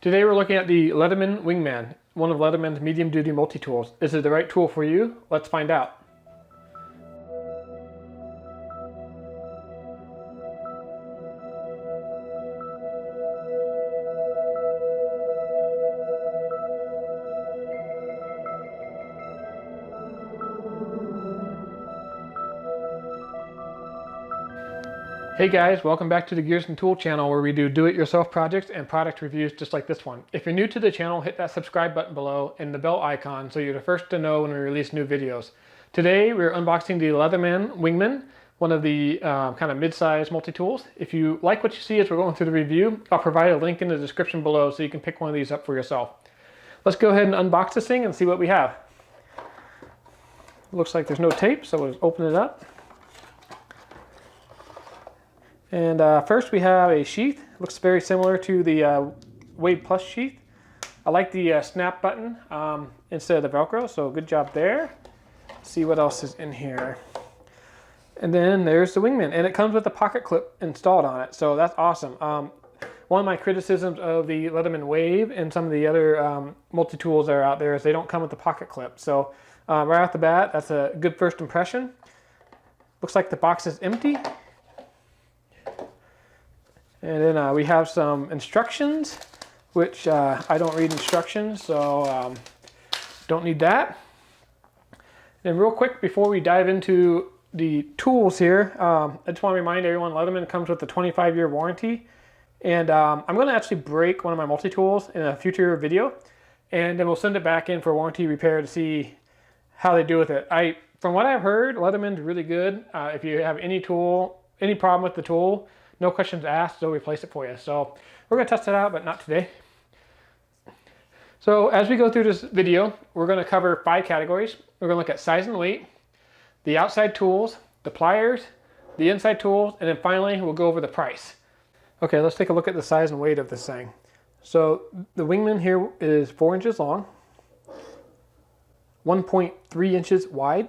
Today we're looking at the Leatherman Wingman, one of Leatherman's medium-duty multi-tools. Is it the right tool for you? Let's find out. Hey guys, welcome back to the GearsNTool channel where we do do-it-yourself projects and product reviews just like this one. If you're new to the channel, hit that subscribe button below and the bell icon so you're the first to know when we release new videos. Today we're unboxing the Leatherman Wingman, one of the kind of mid-size multi-tools. If you like what you see as we're going through the review, I'll provide a link in the description below so you can pick one of these up for yourself. Let's go ahead and unbox this thing and see what we have. Looks like there's no tape, so we'll open it up. And first we have a sheath. Looks very similar to the Wave Plus sheath. I like the snap button instead of the Velcro, so good job there. Let's see what else is in here. And then there's the Wingman, and it comes with a pocket clip installed on it, so that's awesome. One of my criticisms of the Leatherman Wave and some of the other multi-tools that are out there is they don't come with the pocket clip. So right off the bat, that's a good first impression. Looks like the box is empty. And then we have some instructions, which I don't read instructions, so don't need that. And real quick, before we dive into the tools here, I just want to remind everyone, Leatherman comes with a 25-year warranty. And I'm going to actually break one of my multi-tools in a future video, and then we'll send it back in for warranty repair to see how they do with it. From what I've heard, Leatherman's really good. If you have any problem with the tool, no questions asked, they'll replace it for you. So we're going to test it out, but not today. So as we go through this video, we're going to cover 5 categories. We're going to look at size and weight, the outside tools, the pliers, the inside tools, and then finally we'll go over the price. Okay, let's take a look at the size and weight of this thing. So the Wingman here is 4 inches long, 1.3 inches wide,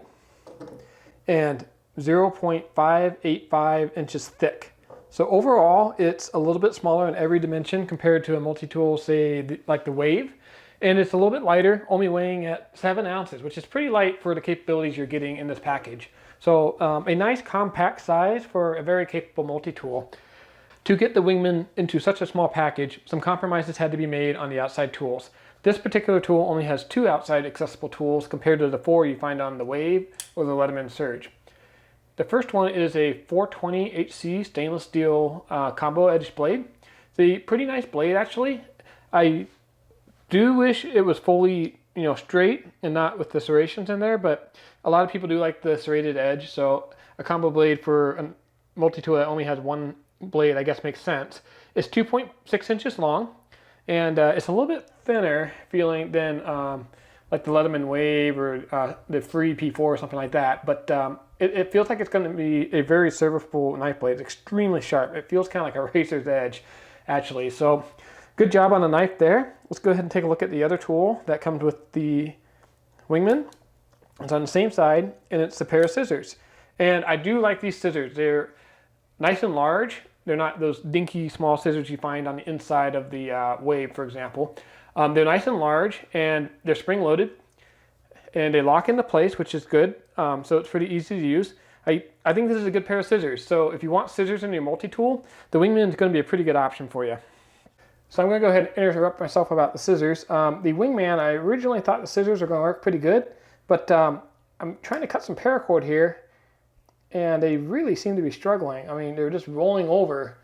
and 0.585 inches thick. So overall, it's a little bit smaller in every dimension compared to a multi-tool, say, like the Wave. And it's a little bit lighter, only weighing at 7 ounces, which is pretty light for the capabilities you're getting in this package. So a nice compact size for a very capable multi-tool. To get the Wingman into such a small package, some compromises had to be made on the outside tools. This particular tool only has 2 outside accessible tools compared to the 4 you find on the Wave or the Leatherman Surge. The first one is a 420 HC stainless steel combo edged blade. It's a pretty nice blade actually. I do wish it was fully straight and not with the serrations in there, but a lot of people do like the serrated edge, so a combo blade for a multi-tool that only has one blade I guess makes sense. It's 2.6 inches long, and it's a little bit thinner feeling than like the Leatherman Wave or the Free P4 or something like that, but it feels like it's going to be a very serviceable knife blade. It's extremely sharp. It feels kind of like a razor's edge, actually. So good job on the knife there. Let's go ahead and take a look at the other tool that comes with the Wingman. It's on the same side, and it's a pair of scissors. And I do like these scissors. They're nice and large. They're not those dinky small scissors you find on the inside of the Wave, for example. They're nice and large, and they're spring-loaded, and they lock into place, which is good. So it's pretty easy to use. I think this is a good pair of scissors. So if you want scissors in your multi-tool, the Wingman is going to be a pretty good option for you. So I'm going to go ahead and interrupt myself about the scissors. The Wingman, I originally thought the scissors were going to work pretty good, but I'm trying to cut some paracord here, and they really seem to be struggling. I mean, they're just rolling over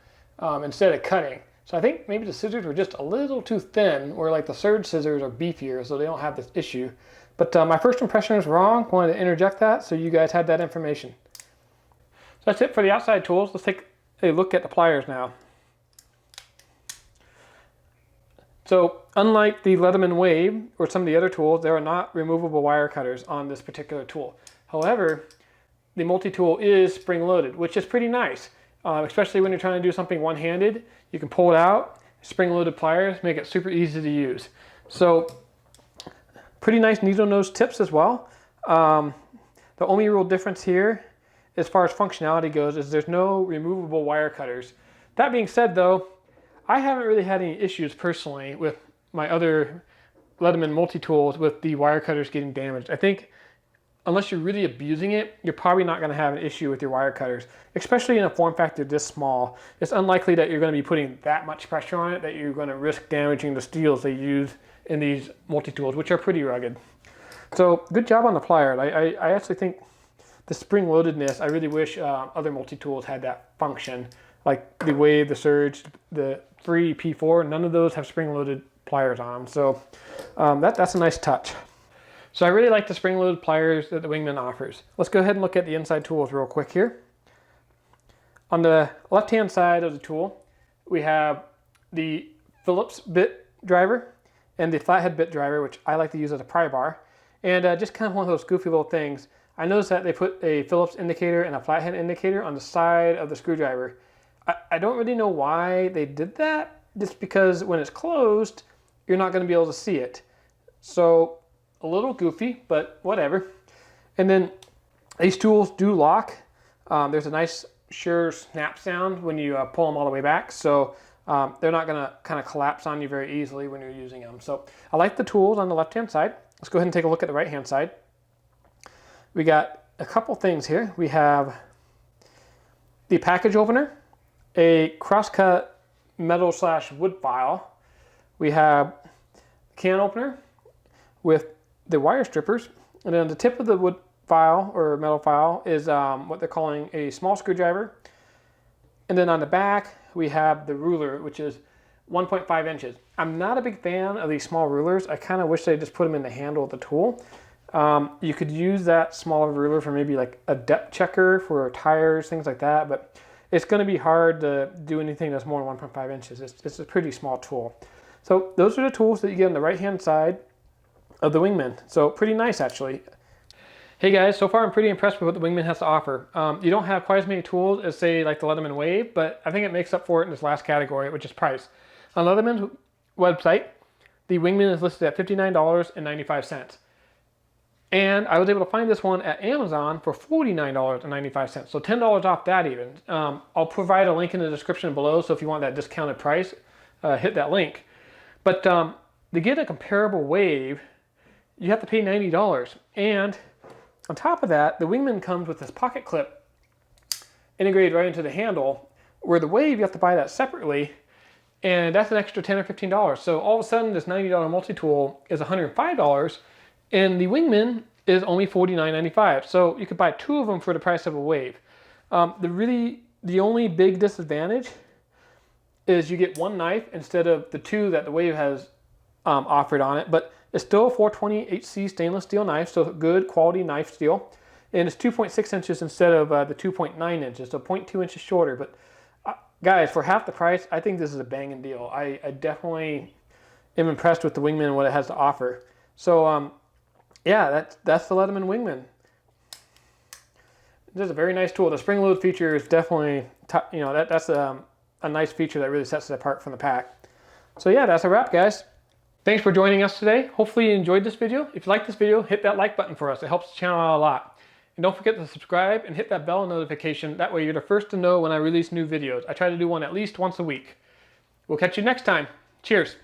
instead of cutting. So I think maybe the scissors were just a little too thin, where like the Surge scissors are beefier, so they don't have this issue. But my first impression was wrong. Wanted to interject that so you guys had that information. So that's it for the outside tools. Let's take a look at the pliers now. So unlike the Leatherman Wave or some of the other tools, there are not removable wire cutters on this particular tool. However, the multi-tool is spring-loaded, which is pretty nice. Especially when you're trying to do something one-handed, you can pull it out. Spring-loaded pliers make it super easy to use. So pretty nice needle nose tips as well. The only real difference here, as far as functionality goes, is there's no removable wire cutters. That being said though, I haven't really had any issues personally with my other Leatherman multi-tools with the wire cutters getting damaged. I think unless you're really abusing it, you're probably not going to have an issue with your wire cutters, especially in a form factor this small. It's unlikely that you're going to be putting that much pressure on it that you're going to risk damaging the steels they use in these multi-tools, which are pretty rugged. So good job on the pliers. I actually think the spring-loadedness, I really wish other multi-tools had that function, like the Wave, the Surge, the Free P4, none of those have spring-loaded pliers on them. So that's a nice touch. So I really like the spring-loaded pliers that the Wingman offers. Let's go ahead and look at the inside tools real quick here. On the left-hand side of the tool, we have the Phillips bit driver and the flathead bit driver, which I like to use as a pry bar. And just kind of one of those goofy little things. I noticed that they put a Phillips indicator and a flathead indicator on the side of the screwdriver. I don't really know why they did that, just because when it's closed, you're not going to be able to see it. So a little goofy, but whatever. And then these tools do lock. There's a nice sure snap sound when you pull them all the way back. So they're not going to kind of collapse on you very easily when you're using them. So I like the tools on the left-hand side. Let's go ahead and take a look at the right-hand side. We got a couple things here. We have the package opener, a crosscut metal / wood file. We have the can opener with the wire strippers. And then the tip of the wood file or metal file is what they're calling a small screwdriver. And then on the back, we have the ruler, which is 1.5 inches. I'm not a big fan of these small rulers. I kind of wish they just put them in the handle of the tool. You could use that smaller ruler for maybe like a depth checker for tires, things like that, but it's going to be hard to do anything that's more than 1.5 inches. It's a pretty small tool. So those are the tools that you get on the right-hand side of the Wingman. So pretty nice, actually. Hey guys, so far I'm pretty impressed with what the Wingman has to offer. You don't have quite as many tools as, say, like the Leatherman Wave, but I think it makes up for it in this last category, which is price. On Leatherman's website, the Wingman is listed at $59.95. And I was able to find this one at Amazon for $49.95, so $10 off that even. I'll provide a link in the description below, so if you want that discounted price, hit that link. But to get a comparable Wave, you have to pay $90. And on top of that, the Wingman comes with this pocket clip integrated right into the handle, where the Wave, you have to buy that separately, and that's an extra $10 or $15. So all of a sudden, this $90 multi-tool is $105, and the Wingman is only $49.95. So you could buy two of them for the price of a Wave. The only big disadvantage is you get one knife instead of the two that the Wave has offered on it, but it's still a 420 HC stainless steel knife, so good quality knife steel. And it's 2.6 inches instead of the 2.9 inches, so 0.2 inches shorter. But guys, for half the price, I think this is a banging deal. I definitely am impressed with the Wingman and what it has to offer. So yeah, that's the Leatherman Wingman. This is a very nice tool. The spring load feature is definitely, that's a nice feature that really sets it apart from the pack. So yeah, that's a wrap, guys. Thanks for joining us today. Hopefully you enjoyed this video. If you like this video, hit that like button for us. It helps the channel out a lot. And don't forget to subscribe and hit that bell notification. That way you're the first to know when I release new videos. I try to do one at least once a week. We'll catch you next time. Cheers.